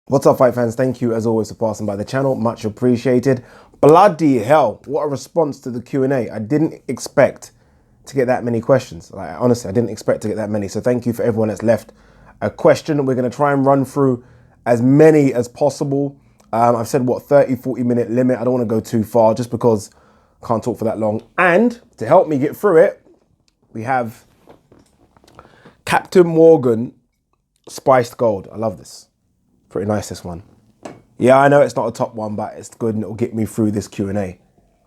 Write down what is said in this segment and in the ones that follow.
What's up, fight fans? Thank you, as always, for passing by the channel. Much appreciated. Bloody hell, what a response to the Q&A. I didn't expect to get that many questions. Like, honestly, I didn't expect to get that many. So thank you for everyone that's left a question. We're going to try and run through as many as possible. I've said, 30-40 minute limit. I don't want to go too far just because I can't talk for that long. And to help me get through it, we have Captain Morgan Spiced Gold. I love this. Pretty nice, this one. Yeah, I know it's not a top one, but it's good and it'll get me through this Q&A.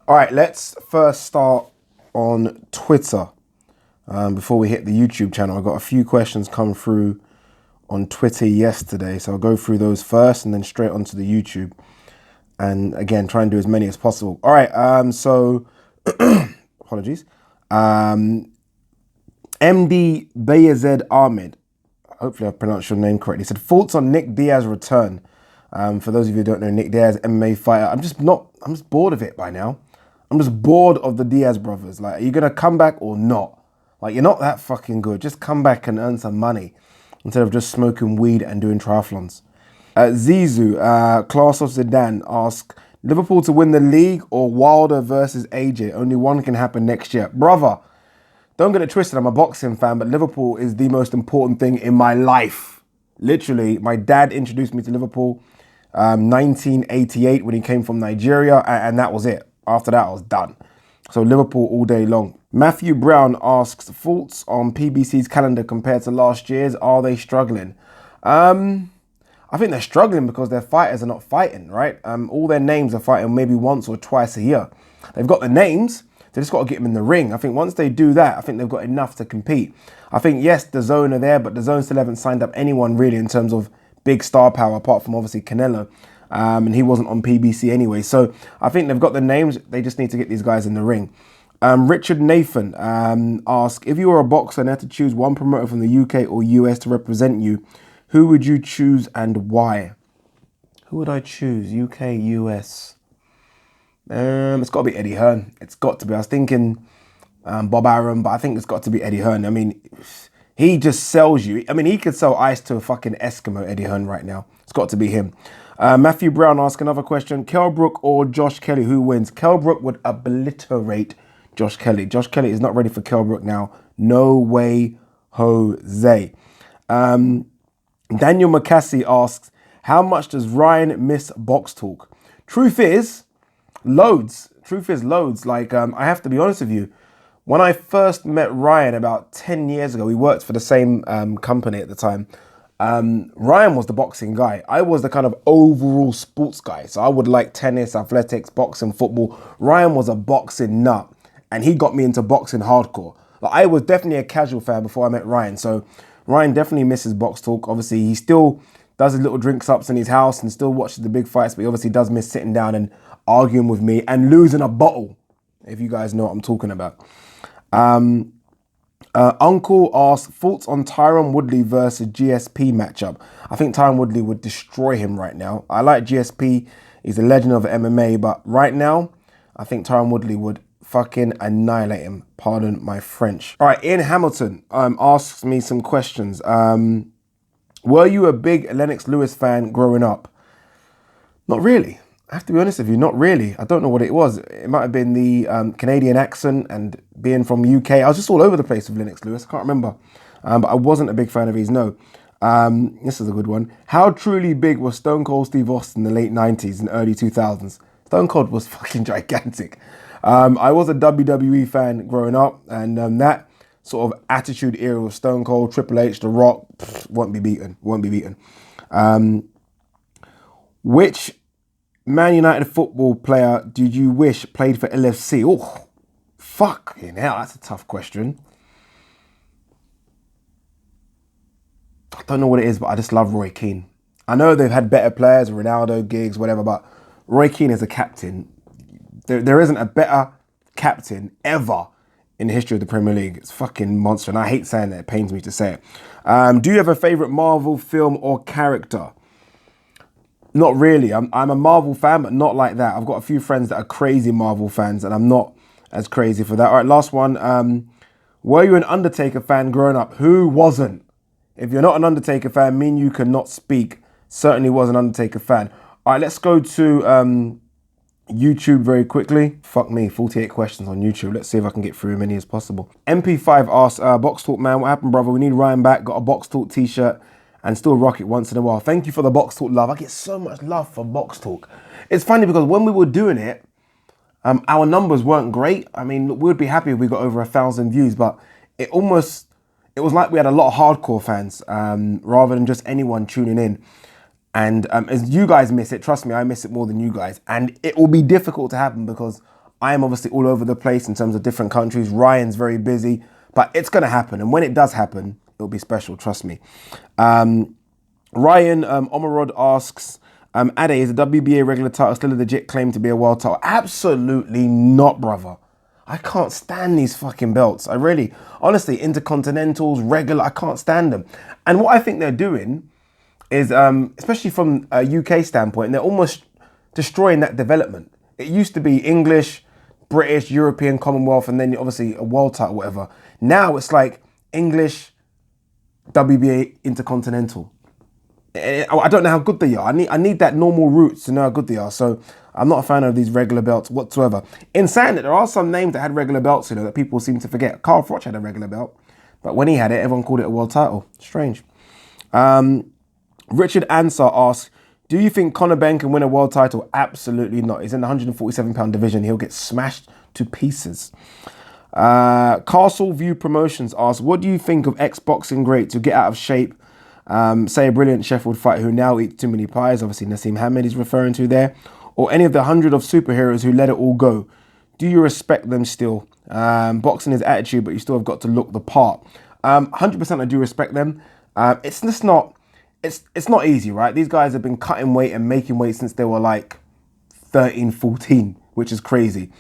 All right, let's first start on Twitter. Before we hit the YouTube channel, I got a few questions come through on Twitter yesterday. So I'll go through those first and then straight onto the YouTube. And again, try and do as many as possible. All right, so apologies. MD Bayezid Ahmed. Hopefully I pronounced your name correctly. He said, thoughts on Nick Diaz's return. For those of you who don't know, Nick Diaz, MMA fighter. I'm just bored of it by now. I'm just bored of the Diaz brothers. Like, are you going to come back or not? Like, you're not that fucking good. Just come back and earn some money instead of just smoking weed and doing triathlons. Zizou, Class of Zidane, asks, Liverpool to win the league or Wilder versus AJ? Only one can happen next year. Brother, don't get it twisted, I'm a boxing fan, but Liverpool is the most important thing in my life. Literally, my dad introduced me to Liverpool 1988 when he came from Nigeria, and that was it. After that, I was done. So Liverpool all day long. Matthew Brown asks, thoughts on PBC's calendar compared to last year's? Are they struggling? I think they're struggling because their fighters are not fighting, right? All their names are fighting maybe once or twice a year. They've got the names. They just got to get them in the ring. I think once they do that, I think they've got enough to compete. I think, yes, the Zone are there, but the Zone still haven't signed up anyone really in terms of big star power, apart from obviously Canelo. And he wasn't on PBC anyway. So I think they've got the names. They just need to get these guys in the ring. Richard Nathan asks, if you were a boxer and had to choose one promoter from the UK or US to represent you, who would you choose and why? Who would I choose? UK, US? It's got to be Eddie Hearn. It's got to be. I was thinking Bob Arum, but I think it's got to be Eddie Hearn. I mean, he just sells you. I mean, he could sell ice to a fucking Eskimo, Eddie Hearn, right now. It's got to be him. Matthew Brown asks another question. Kell Brook or Josh Kelly, who wins? Kell Brook would obliterate Josh Kelly. Josh Kelly is not ready for Kell Brook now. No way, Jose. Daniel McCassie asks, how much does Ryan miss box talk? Truth is, loads. Like, I have to be honest with you. When I first met Ryan about 10 years ago, we worked for the same company at the time. Ryan was the boxing guy. I was the kind of overall sports guy. So I would like tennis, athletics, boxing, football. Ryan was a boxing nut and he got me into boxing hardcore. Like, I was definitely a casual fan before I met Ryan. So Ryan definitely misses box talk. Obviously, he still does his little drinks ups in his house and still watches the big fights, but he obviously does miss sitting down and arguing with me and losing a bottle, if you guys know what I'm talking about. Uncle asks, thoughts on Tyron Woodley versus GSP matchup? I think Tyron Woodley would destroy him right now. I like GSP. He's a legend of MMA, but right now, I think Tyron Woodley would fucking annihilate him. Pardon my French. All right, Ian Hamilton asks me some questions. Were you a big Lennox Lewis fan growing up? Not really. I have to be honest with you, not really. I don't know what it was. It might have been the Canadian accent and being from UK. I was just all over the place with Lennox Lewis. I can't remember. But I wasn't a big fan of his, no. This is a good one. How truly big was Stone Cold Steve Austin in the late 90s and early 2000s? Stone Cold was fucking gigantic. I was a WWE fan growing up, and that sort of attitude era of Stone Cold, Triple H, The Rock, won't be beaten. Which Man United football player did you wish played for LFC? Oh, fucking hell, that's a tough question. I don't know what it is, but I just love Roy Keane. I know they've had better players, Ronaldo, Giggs, whatever, but Roy Keane is a captain. There isn't a better captain ever in the history of the Premier League. It's fucking monster, and I hate saying that. It pains me to say it. Do you have a favourite Marvel film or character? Not really. I'm a Marvel fan, but not like that. I've got a few friends that are crazy Marvel fans, and I'm not as crazy for that. All right, last one. Were you an Undertaker fan growing up? Who wasn't? If you're not an Undertaker fan, me and you cannot speak Certainly was an Undertaker fan. All right, let's go to YouTube very quickly. Fuck me, 48 questions on YouTube. Let's see if I can get through as many as possible. MP5 asks, Box Talk man, what happened, brother? We need Ryan back. Got a Box Talk t-shirt and still rock it once in a while. Thank you for the Box Talk love. I get so much love for Box Talk. It's funny because when we were doing it, our numbers weren't great. I mean, we'd be happy if we got over 1,000 views, but it was like we had a lot of hardcore fans rather than just anyone tuning in. And as you guys miss it, trust me, I miss it more than you guys. And it will be difficult to happen because I am obviously all over the place in terms of different countries. Ryan's very busy, but it's going to happen. And when it does happen, it'll be special, trust me. Ryan Omarod asks, Ade, is the WBA regular title still a legit claim to be a world title? Absolutely not, brother. I can't stand these fucking belts. I really, honestly, intercontinentals, regular, I can't stand them. And what I think they're doing is, especially from a UK standpoint, they're almost destroying that development. It used to be English, British, European, Commonwealth, and then obviously a world title, whatever. Now it's like English, WBA, Intercontinental. I don't know how good they are. I need that normal roots to know how good they are. So I'm not a fan of these regular belts whatsoever. In saying that, there are some names that had regular belts, that people seem to forget. Carl Froch had a regular belt, but when he had it, everyone called it a world title. Strange. Richard Ansar asks, do you think Conor Benn can win a world title? Absolutely not. He's in the 147-pound division. He'll get smashed to pieces. Castle View Promotions asks, what do you think of ex-boxing greats who get out of shape? Say a brilliant Sheffield fighter who now eats too many pies, obviously Nassim Hamed is referring to there, or any of the 100 of superheroes who let it all go. Do you respect them still? Boxing is attitude, but you still have got to look the part. 100% I do respect them. It's just not, it's not easy, right? These guys have been cutting weight and making weight since they were like 13, 14, which is crazy.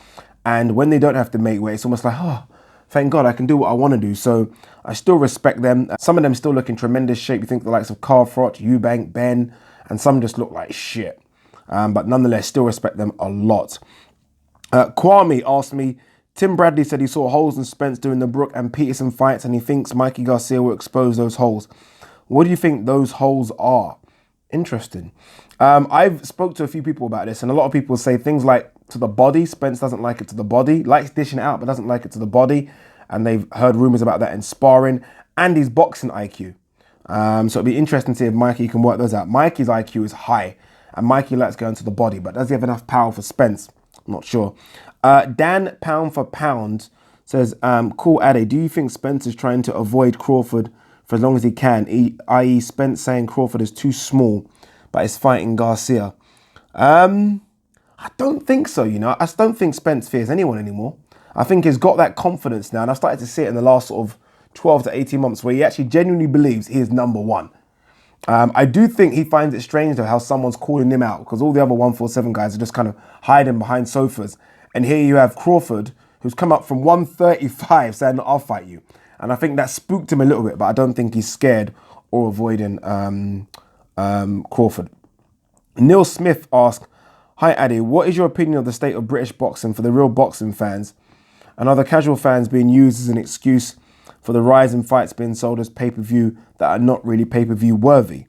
And when they don't have to make weight, it's almost like, oh, thank God I can do what I want to do. So I still respect them. Some of them still look in tremendous shape. You think the likes of Carl Froch, Eubank, Ben, and some just look like shit. But nonetheless, still respect them a lot. Kwame asked me, Tim Bradley said he saw holes in Spence during the Brook and Peterson fights and he thinks Mikey Garcia will expose those holes. What do you think those holes are? Interesting. I've spoke to a few people about this and a lot of people say things like to the body. Spence doesn't like it to the body, likes dishing it out, but doesn't like it to the body. And they've heard rumors about that in sparring and his boxing IQ. So it'll be interesting to see if Mikey can work those out. Mikey's IQ is high and Mikey likes going to the body, but does he have enough power for Spence? I'm not sure. Dan Pound for Pound says, cool Ade, do you think Spence is trying to avoid Crawford for as long as he can, i.e. Spence saying Crawford is too small, but is fighting Garcia? I don't think so, I just don't think Spence fears anyone anymore. I think he's got that confidence now, and I've started to see it in the last sort of 12 to 18 months where he actually genuinely believes he is number one. I do think he finds it strange though how someone's calling him out because all the other 147 guys are just kind of hiding behind sofas. And here you have Crawford, who's come up from 135 saying, I'll fight you. And I think that spooked him a little bit, but I don't think he's scared or avoiding Crawford. Neil Smith asked, hi Ade, what is your opinion of the state of British boxing for the real boxing fans and other casual fans being used as an excuse for the rise in fights being sold as pay-per-view that are not really pay-per-view worthy?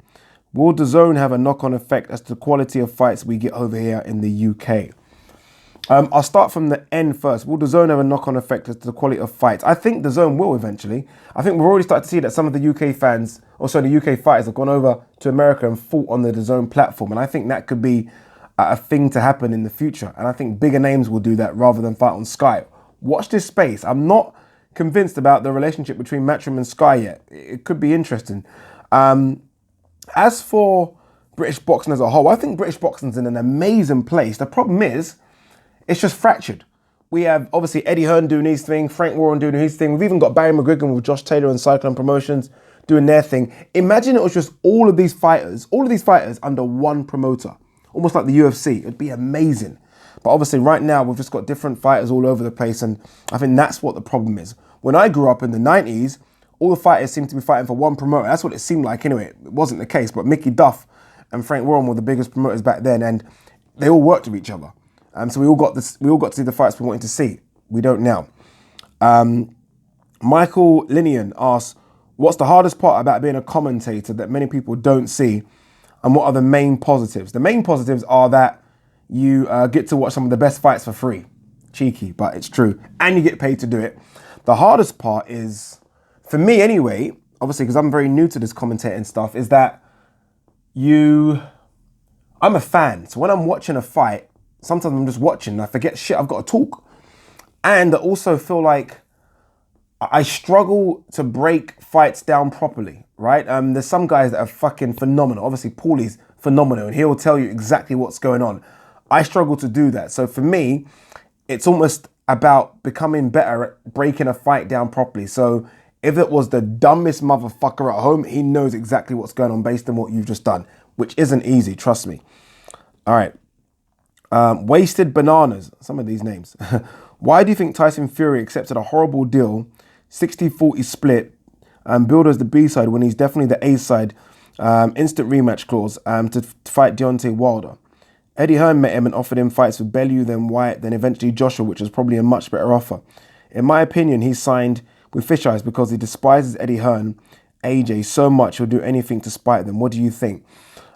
Will DAZN have a knock-on effect as to the quality of fights we get over here in the UK? I'll start from the end first. Will DAZN have a knock-on effect as to the quality of fights? I think DAZN will eventually. I think we've already started to see that some of the UK fans, the UK fighters have gone over to America and fought on the DAZN platform. And I think that could be a thing to happen in the future. And I think bigger names will do that rather than fight on Sky. Watch this space. I'm not convinced about the relationship between Matchroom and Sky yet. It could be interesting. As for British boxing as a whole, I think British boxing's in an amazing place. The problem is, it's just fractured. We have obviously Eddie Hearn doing his thing, Frank Warren doing his thing. We've even got Barry McGuigan with Josh Taylor and Cyclone Promotions doing their thing. Imagine it was just all of these fighters under one promoter, almost like the UFC. It'd be amazing. But obviously right now we've just got different fighters all over the place, and I think that's what the problem is. When I grew up in the 90s, all the fighters seemed to be fighting for one promoter. That's what it seemed like anyway. It wasn't the case, but Mickey Duff and Frank Warren were the biggest promoters back then, and they all worked with each other. So we all got to see the fights we wanted to see. We don't now. Michael Linian asks, what's the hardest part about being a commentator that many people don't see? And what are the main positives? The main positives are that you get to watch some of the best fights for free. Cheeky, but it's true. And you get paid to do it. The hardest part is, for me anyway, obviously because I'm very new to this commentating stuff, is that I'm a fan. So when I'm watching a fight, sometimes I'm just watching and I forget shit, I've got to talk. And I also feel like I struggle to break fights down properly, right? There's some guys that are fucking phenomenal. Obviously, Paulie's phenomenal and he'll tell you exactly what's going on. I struggle to do that. So for me, it's almost about becoming better at breaking a fight down properly. So if it was the dumbest motherfucker at home, he knows exactly what's going on based on what you've just done, which isn't easy, trust me. All right. Wasted Bananas, some of these names. Why do you think Tyson Fury accepted a horrible deal, 60-40 split, billed as the B-side when he's definitely the A-side, instant rematch clause to fight Deontay Wilder? Eddie Hearn met him and offered him fights with Bellew, then Wyatt, then eventually Joshua, which was probably a much better offer. In my opinion, he signed with Fish Eyes because he despises Eddie Hearn, AJ, so much he'll do anything to spite them. What do you think?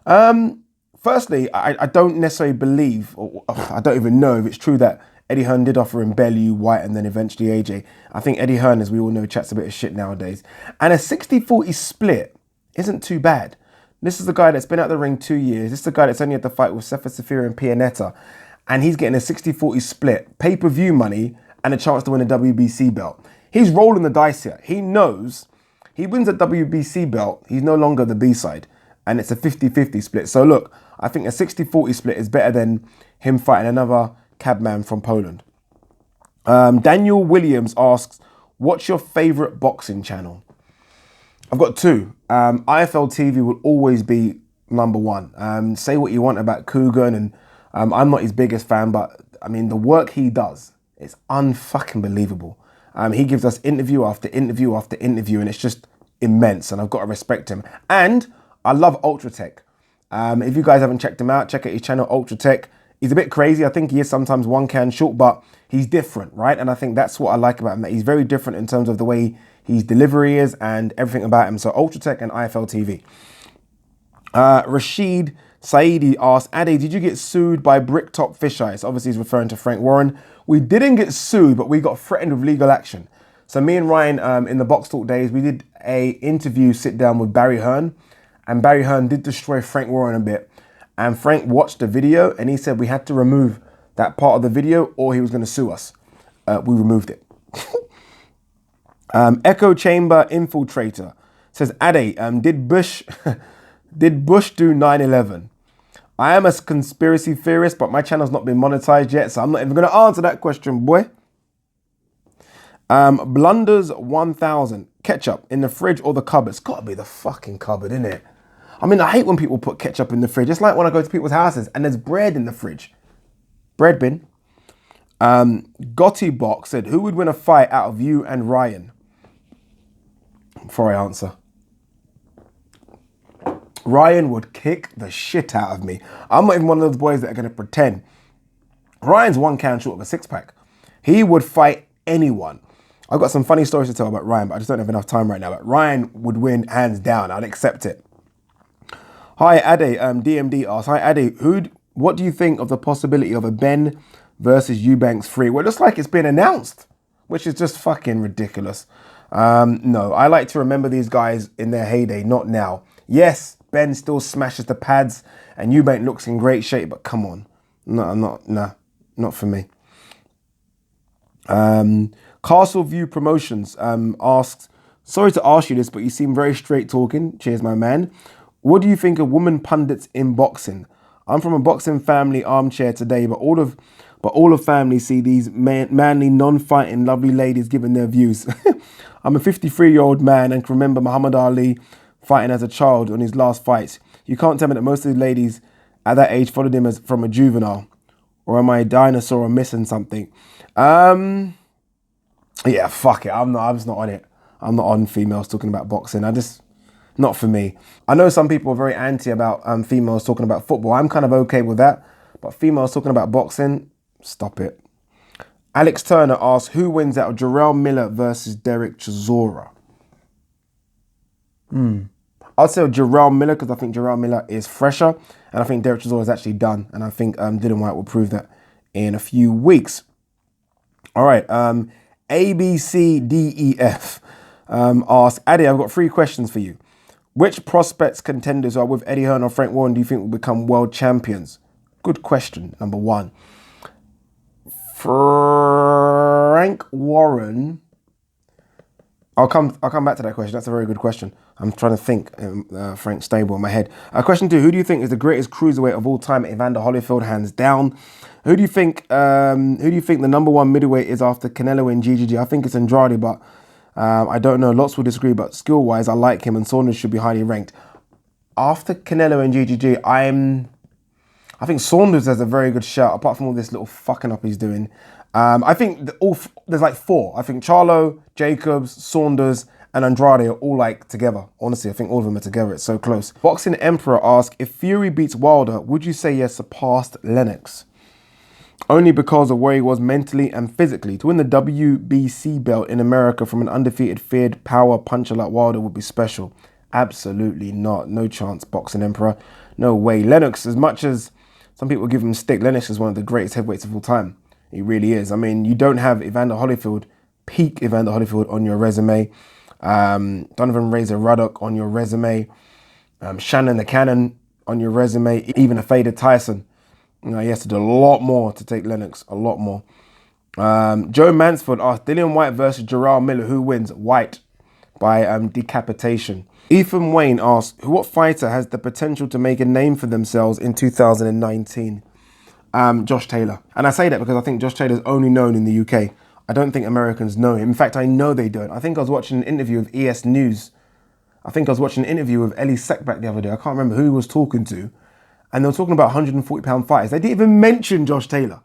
Firstly, I don't necessarily believe, or I don't even know if it's true that Eddie Hearn did offer him Bellew, White, and then eventually AJ. I think Eddie Hearn, as we all know, chats a bit of shit nowadays. And a 60-40 split isn't too bad. This is the guy that's been out the ring 2 years. This is the guy that's only had to fight with Sefer Safir and Pianetta. And he's getting a 60-40 split, pay-per-view money, and a chance to win a WBC belt. He's rolling the dice here. He knows he wins a WBC belt, he's no longer the B-side. And it's a 50-50 split. So look, I think a 60-40 split is better than him fighting another cabman from Poland. Daniel Williams asks, what's your favourite boxing channel? I've got two. IFL TV will always be number one. Say what you want about Coogan, and I'm not his biggest fan, but I mean, the work he does is unfucking believable. He gives us interview after interview after interview, and it's just immense, and I've got to respect him. And I love Ultratech. If you guys haven't checked him out, check out his channel, Ultratech. He's a bit crazy. I think he is sometimes one can short, but he's different, right? And I think that's what I like about him, that he's very different in terms of the way his delivery is and everything about him. So Ultratech and IFL TV. Rashid Saidi asked, Ade, did you get sued by Bricktop Fish Eyes? Obviously, he's referring to Frank Warren. We didn't get sued, but we got threatened with legal action. So me and Ryan, in the Box Talk days, we did a interview sit down with Barry Hearn, and Barry Hearn did destroy Frank Warren a bit. And Frank watched the video and he said we had to remove that part of the video or he was going to sue us. We removed it. Echo Chamber Infiltrator says, Ade, did Bush do 9/11? I am a conspiracy theorist, but my channel's not been monetized yet, so I'm not even going to answer that question, boy. Blunders 1000. Ketchup in the fridge or the cupboard? It's got to be the fucking cupboard, isn't it? I mean, I hate when people put ketchup in the fridge. It's like when I go to people's houses and there's bread in the fridge. Bread bin. Gotti Box said, who would win a fight out of you and Ryan? Before I answer. Ryan would kick the shit out of me. I'm not even one of those boys that are going to pretend. Ryan's one can short of a six-pack. He would fight anyone. I've got some funny stories to tell about Ryan, but I just don't have enough time right now. But Ryan would win hands down. I'd accept it. Hi, Ade. DMD asks, hi, Ade, what do you think of the possibility of a Ben versus Eubanks 3? Well, it looks like it's been announced, which is just fucking ridiculous. No, I like to remember these guys in their heyday, not now. Yes, Ben still smashes the pads and Eubank looks in great shape, but come on. Not for me. Castle View Promotions asks, sorry to ask you this, but you seem very straight talking. Cheers, my man. What do you think of women pundits in boxing? I'm from a boxing family armchair today, but all of family see these manly, non-fighting, lovely ladies giving their views. I'm a 53-year-old man and can remember Muhammad Ali fighting as a child on his last fights. You can't tell me that most of the ladies at that age followed him as from a juvenile. Or am I a dinosaur or missing something? Yeah, fuck it. I'm just not on it. I'm not on females talking about boxing. Not for me. I know some people are very anti about females talking about football. I'm kind of okay with that. But females talking about boxing, stop it. Alex Turner asks, who wins out of Jarrell Miller versus Derek Chisora? I'll say Jarrell Miller because I think Jarrell Miller is fresher, and I think Derek Chisora is actually done, and I think Dylan White will prove that in a few weeks. All right, ABCDEF ask, Addy, I've got 3 questions for you. Which prospects contenders are with Eddie Hearn or Frank Warren do you think will become world champions? Good question, number 1. Frank Warren. I'll come back to that question. That's a very good question. I'm trying to think. Frank Stable in my head. Question 2: who do you think is the greatest cruiserweight of all time? Evander Holyfield, hands down. Who do you think? The number 1 middleweight is after Canelo and GGG? I think it's Andrade, but I don't know. Lots will disagree, but skill-wise, I like him, and Saunders should be highly ranked. After Canelo and GGG, I think Saunders has a very good shout, apart from all this little fucking up he's doing. I think there's like 4. I think Charlo, Jacobs, Saunders, and Andrade are all like together. Honestly, I think all of them are together. It's so close. Boxing Emperor asks, if Fury beats Wilder, would you say he has surpassed Lennox? Only because of where he was mentally and physically. To win the WBC belt in America from an undefeated, feared power puncher like Wilder would be special. Absolutely not. No chance, Boxing Emperor. No way. Lennox, as much as some people give him stick, Lennox is one of the greatest heavyweights of all time. He really is. I mean, you don't have Evander Holyfield, peak Evander Holyfield on your resume. Donovan Razor Ruddock on your resume. Shannon the Cannon on your resume. Even a faded Tyson. He has to do a lot more to take Lennox. A lot more. Joe Mansford asked, Dillian White versus Jarrell Miller. Who wins? White by decapitation. Ethan Wayne asked, what fighter has the potential to make a name for themselves in 2019? Josh Taylor. And I say that because I think Josh Taylor is only known in the UK. I don't think Americans know him. In fact, I know they don't. I think I was watching an interview with ES News. I think I was watching an interview with Ellie Seckback the other day. I can't remember who he was talking to. And they were talking about 140-pound fighters. They didn't even mention Josh Taylor.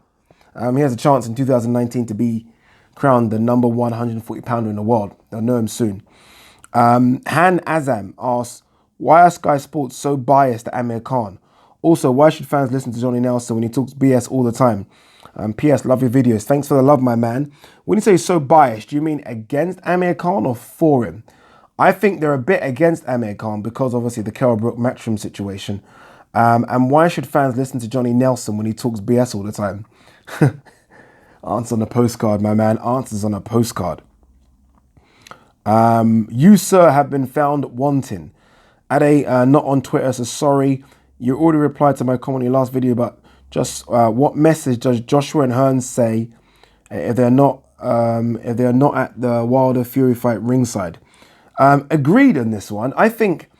He has a chance in 2019 to be crowned the number 1 140-pounder in the world. They'll know him soon. Han Azam asks, why are Sky Sports so biased to Amir Khan? Also, why should fans listen to Johnny Nelson when he talks BS all the time? P.S. Love your videos. Thanks for the love, my man. When you say so biased, do you mean against Amir Khan or for him? I think they're a bit against Amir Khan because obviously the Kell Brook Matchroom situation. And why should fans listen to Johnny Nelson when he talks BS all the time? Answers on a postcard, my man. Answers on a postcard. You, sir, have been found wanting. Ade, not on Twitter, so sorry. You already replied to my comment in your last video, but just what message does Joshua and Hearn say if they're not at the Wilder Fury fight ringside? Agreed on this one. I think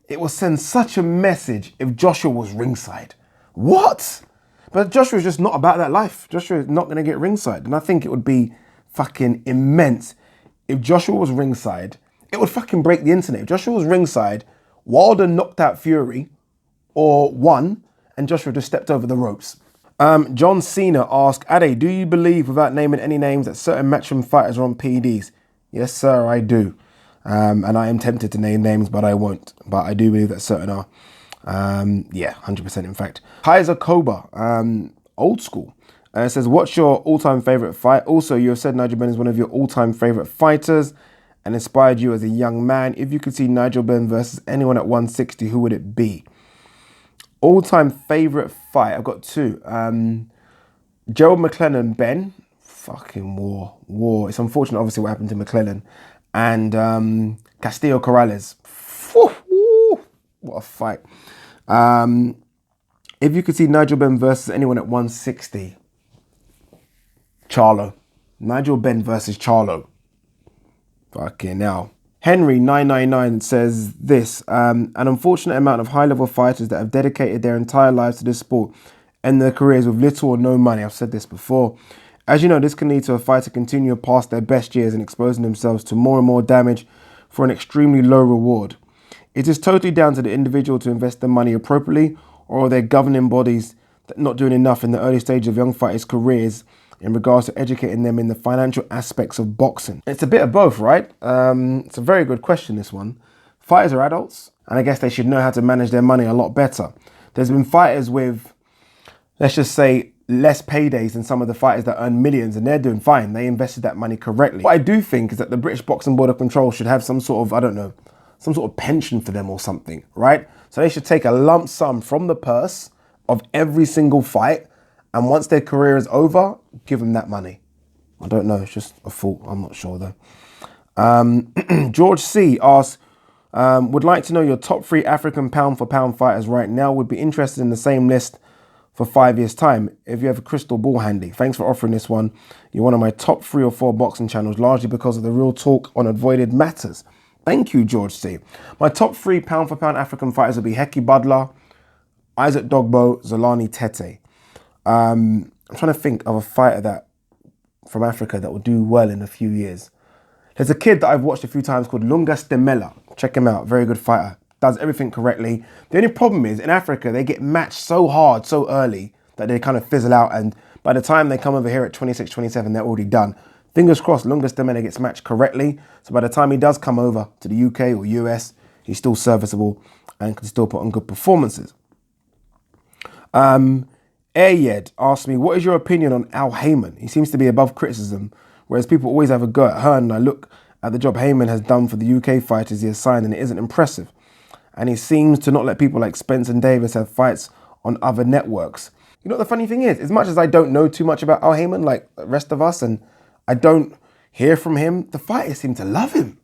it will send such a message if Joshua was ringside. What? But Joshua's just not about that life. Joshua is not going to get ringside. And I think it would be fucking immense if Joshua was ringside. It would fucking break the internet. If Joshua was ringside, Wilder knocked out Fury or won, and Joshua just stepped over the ropes. John Cena asked, Ade, do you believe, without naming any names, that certain matchroom fighters are on PEDs? Yes, sir, I do. And I am tempted to name names, but I won't. But I do believe that certain are. Yeah, 100% in fact. Kaiser Koba, old school. It says, what's your all-time favourite fight? Also, you have said Nigel Benn is one of your all-time favourite fighters and inspired you as a young man. If you could see Nigel Benn versus anyone at 160, who would it be? All-time favourite fight, I've got 2. Gerald McClellan, Ben. Fucking war. It's unfortunate, obviously, what happened to McClellan. And Castillo Corrales. What a fight. If you could see Nigel Benn versus anyone at 160, Charlo. Nigel Benn versus Charlo. Fucking hell. Henry999 says this, an unfortunate amount of high-level fighters that have dedicated their entire lives to this sport and their careers with little or no money. I've said this before. As you know, this can lead to a fighter continuing past their best years and exposing themselves to more and more damage for an extremely low reward. It is totally down to the individual to invest their money appropriately, or are their governing bodies not doing enough in the early stage of young fighters' careers in regards to educating them in the financial aspects of boxing? It's a bit of both, right? It's a very good question, this one. Fighters are adults, and I guess they should know how to manage their money a lot better. There's been fighters with, let's just say, less paydays than some of the fighters that earn millions, and they're doing fine. They invested that money correctly. What I do think is that the British Boxing Board of Control should have some sort of, I don't know, some sort of pension for them or something, right? So they should take a lump sum from the purse of every single fight, and once their career is over, give them that money. I don't know, it's just a thought, I'm not sure though. George C asks, would like to know your top 3 African pound for pound fighters right now. Would be interested in the same list for 5 years time if you have a crystal ball handy. Thanks for offering this one. You're one of my top 3 or 4 boxing channels, largely because of the real talk on avoided matters. Thank you, George C. My top 3 pound for pound African fighters would be Heki Butler, Isaac Dogbo, Zolani Tete. I'm trying to think of a fighter that from Africa that will do well in a few years. There's a kid that I've watched a few times called Lunga Stemela. Check him out, very good fighter. Does everything correctly. The only problem is in Africa, they get matched so hard, so early that they kind of fizzle out. And by the time they come over here at 26, 27, they're already done. Fingers crossed, Lunga Stemela gets matched correctly. So by the time he does come over to the UK or US, he's still serviceable and can still put on good performances. Ayed asked me, what is your opinion on Al Heyman? He seems to be above criticism, whereas people always have a go at Hearn. And I look at the job Heyman has done for the UK fighters he has signed, and it isn't impressive. And he seems to not let people like Spence and Davis have fights on other networks. You know what the funny thing is? As much as I don't know too much about Al Heyman, like the rest of us, and I don't hear from him, the fighters seem to love him.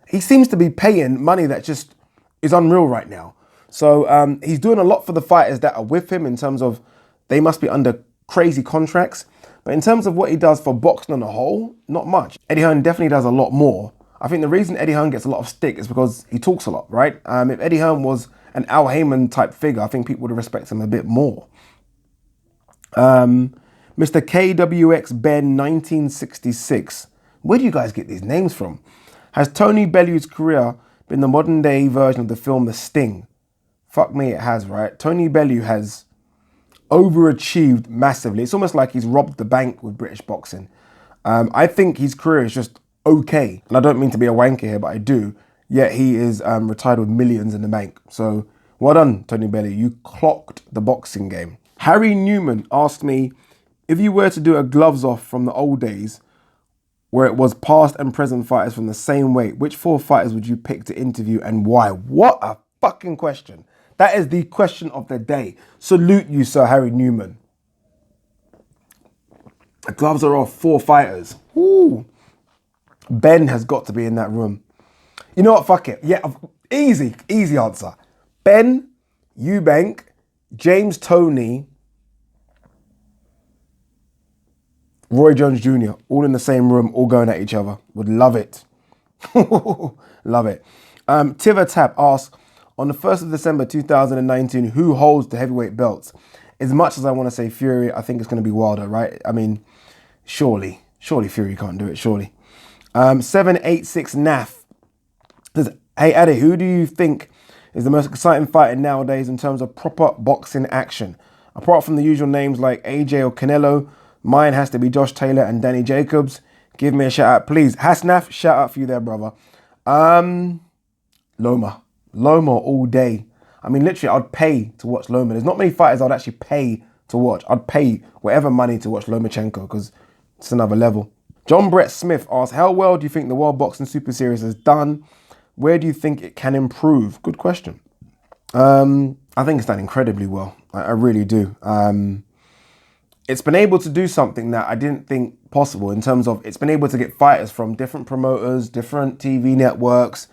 He seems to be paying money that just is unreal right now. So he's doing a lot for the fighters that are with him in terms of they must be under crazy contracts. But in terms of what he does for boxing on a whole, not much. Eddie Hearn definitely does a lot more. I think the reason Eddie Hearn gets a lot of stick is because he talks a lot, right? If Eddie Hearn was an Al Heyman type figure, I think people would respect him a bit more. Mr. KWX Ben 1966. Where do you guys get these names from? Has Tony Bellew's career been the modern day version of the film The Sting? Fuck me, it has, right? Tony Bellew has overachieved massively. It's almost like he's robbed the bank with British boxing. I think his career is just okay. And I don't mean to be a wanker here, but I do. Yet he is retired with millions in the bank. So well done, Tony Bellew. You clocked the boxing game. Harry Newman asked me, if you were to do a gloves off from the old days, where it was past and present fighters from the same weight, which 4 fighters would you pick to interview and why? What a fucking question. That is the question of the day. Salute you, Sir Harry Newman. The gloves are off 4 fighters. Ooh. Ben has got to be in that room. You know what? Fuck it. Yeah, easy answer. Ben, Eubank, James Toney, Roy Jones Jr., all in the same room, all going at each other. Would love it. Love it. Tiva Tap asks, on the 1st of December 2019, who holds the heavyweight belts? As much as I want to say Fury, I think it's going to be Wilder, right? I mean, surely Fury can't do it, surely. 786 NAF says, hey Addy, who do you think is the most exciting fighter nowadays in terms of proper boxing action? Apart from the usual names like AJ or Canelo, mine has to be Josh Taylor and Danny Jacobs. Give me a shout out, please. Hasnaf, shout out for you there, brother. Loma all day. I mean, literally, I'd pay to watch Loma. There's not many fighters I'd actually pay to watch. I'd pay whatever money to watch Lomachenko because it's another level. John Brett Smith asks, how well do you think the World Boxing Super Series has done? Where do you think it can improve? Good question. I think it's done incredibly well. I really do. It's been able to do something that I didn't think possible in terms of it's been able to get fighters from different promoters, different TV networks,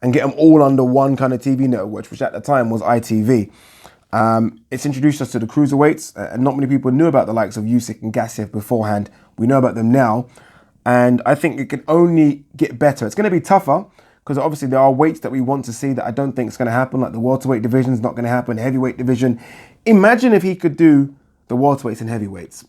and get them all under one kind of TV network, which at the time was ITV. It's introduced us to the cruiserweights, and not many people knew about the likes of Usyk and Gassiev beforehand. We know about them now, and I think it can only get better. It's going to be tougher, because obviously there are weights that we want to see that I don't think is going to happen, like the welterweight division is not going to happen, heavyweight division. Imagine if he could do the welterweights and heavyweights.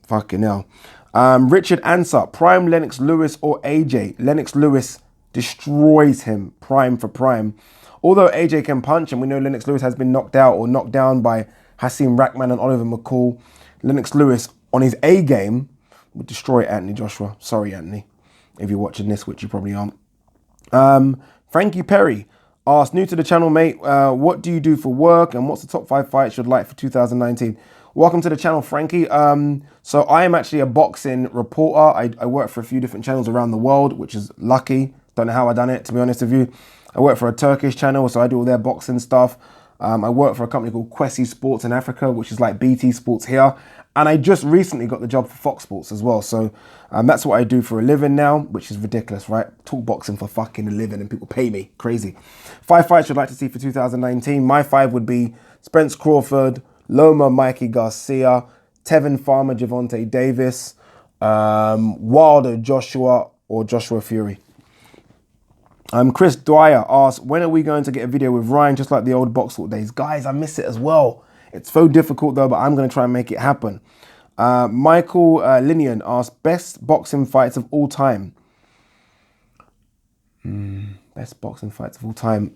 Fucking hell. Richard Ansar, prime Lennox Lewis or AJ? Lennox Lewis destroys him, prime for prime. Although AJ can punch, and we know Lennox Lewis has been knocked out or knocked down by Hasim Rahman and Oliver McCall, Lennox Lewis on his A game would destroy Anthony Joshua. Sorry, Anthony, if you're watching this, which you probably aren't. Frankie Perry asked, new to the channel, mate, what do you do for work and what's the top 5 fights you'd like for 2019? Welcome to the channel, Frankie. So I am actually a boxing reporter. I work for a few different channels around the world, which is lucky. Don't know how I done it, to be honest with you. I work for a Turkish channel, so I do all their boxing stuff. I work for a company called Kwesi Sports in Africa, which is like BT Sports here. And I just recently got the job for Fox Sports as well. So that's what I do for a living now, which is ridiculous, right? Talk boxing for fucking a living and people pay me. Crazy. 5 fights you'd like to see for 2019. My 5 would be Spence Crawford, Loma Mikey Garcia, Tevin Farmer, Gervonta Davis, Wilder Joshua, or Joshua Fury. Chris Dwyer asks, when are we going to get a video with Ryan, just like the old Box Talk days? Guys, I miss it as well. It's so difficult though, but I'm going to try and make it happen. Michael Linian asks, best boxing fights of all time. Best boxing fights of all time.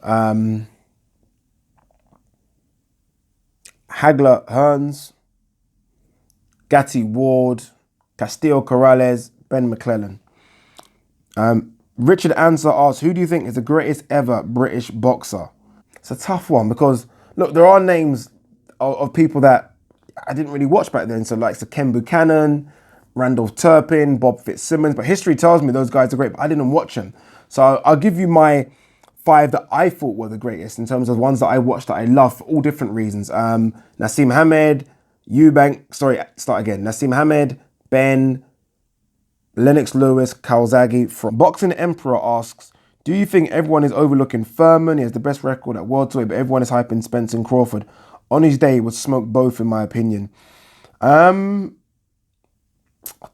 Hagler Hearns, Gatti Ward, Castillo Corrales, Ben McClellan. Richard Answer asks, who do you think is the greatest ever British boxer? It's a tough one because, look, there are names of people that I didn't really watch back then. So like Ken Buchanan, Randolph Turpin, Bob Fitzsimmons. But history tells me those guys are great, but I didn't watch them. So I'll give you my 5 that I thought were the greatest in terms of ones that I watched that I love for all different reasons. Nassim Hamed, Nassim Hamed, Ben, Lennox Lewis, Calzaghe. From Boxing Emperor asks, do you think everyone is overlooking Furman? He has the best record at welterweight, but everyone is hyping Spence and Crawford. On his day, he would smoke both, in my opinion. I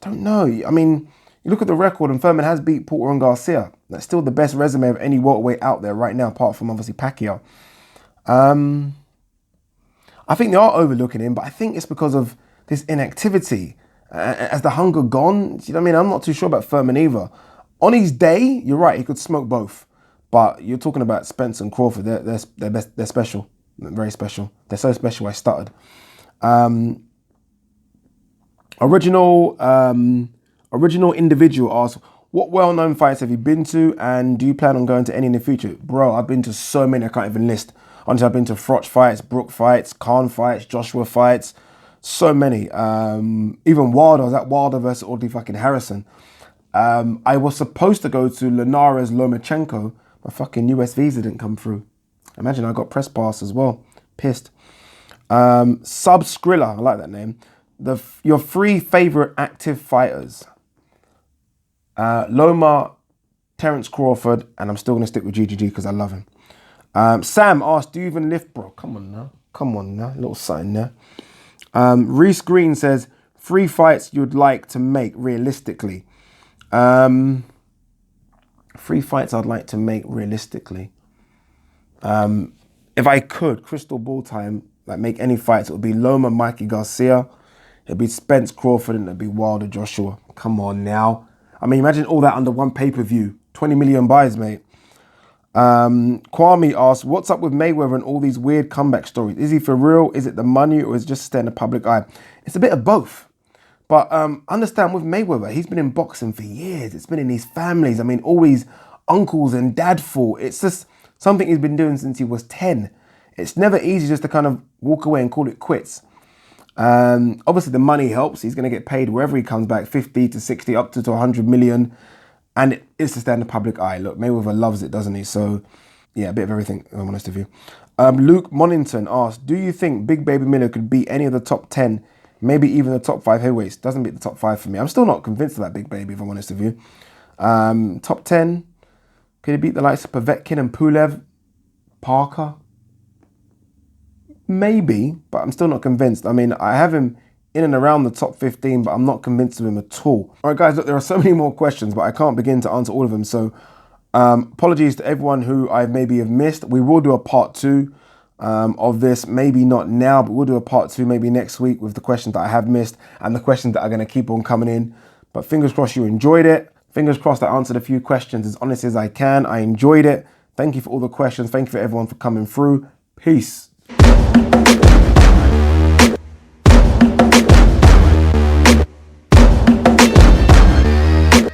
don't know. I mean, you look at the record, and Furman has beat Porter and Garcia. That's still the best resume of any welterweight out there right now, apart from obviously Pacquiao. I think they are overlooking him, but I think it's because of this inactivity. Has the hunger gone? You know what I mean? I'm not too sure about Furman either. On his day, you're right, he could smoke both. But you're talking about Spence and Crawford. They're special. Very special. They're so special I stuttered. Original individual asks, what well-known fights have you been to, and do you plan on going to any in the future? Bro, I've been to so many I can't even list. Honestly, I've been to Froch fights, Brook fights, Khan fights, Joshua fights, so many. Even Wilder, I was at Wilder versus Audley fucking Harrison. I was supposed to go to Linares Lomachenko, my fucking US visa didn't come through. Imagine I got press pass as well. Pissed. Sub Skrilla, I like that name. Your 3 favorite active fighters. Loma, Terence Crawford, and I'm still going to stick with GGG because I love him. Sam asked, do you even lift, bro? Come on now. A little something there. Reese Green says, 3 fights you'd like to make realistically. 3 fights I'd like to make realistically. If I could, crystal ball time, like make any fights, it would be Loma Mikey Garcia, it'd be Spence Crawford, and it'd be Wilder Joshua. Come on now. I mean, imagine all that under one pay-per-view. 20 million buys, mate. Kwame asks, what's up with Mayweather and all these weird comeback stories? Is he for real? Is it the money, or is it just stay in the public eye? It's a bit of both. But understand, with Mayweather, he's been in boxing for years. It's been in his families. I mean, all these uncles and dad fought. It's just something he's been doing since he was 10. It's never easy just to kind of walk away and call it quits. Obviously, the money helps. He's going to get paid wherever he comes back, 50 to 60, up to 100 million. And it's to stay in the public eye. Look, Mayweather loves it, doesn't he? So, yeah, a bit of everything, if I'm honest with you. Luke Monington asked, do you think Big Baby Miller could beat any of the top 10, maybe even the top 5 heavyweights? Doesn't beat the top 5 for me. I'm still not convinced of that Big Baby, if I'm honest with you. Top 10, could he beat the likes of Povetkin and Pulev? Parker? Maybe, but I'm still not convinced. I mean, I have him in and around the top 15, but I'm not convinced of him at all. All right, guys, look, there are so many more questions, but I can't begin to answer all of them. So apologies to everyone who I maybe have missed. We will do a part 2 of this, maybe not now, but we'll do a part 2 maybe next week with the questions that I have missed and the questions that are going to keep on coming in. But fingers crossed you enjoyed it. Fingers crossed I answered a few questions as honestly as I can. I enjoyed it. Thank you for all the questions. Thank you for everyone for coming through. Peace.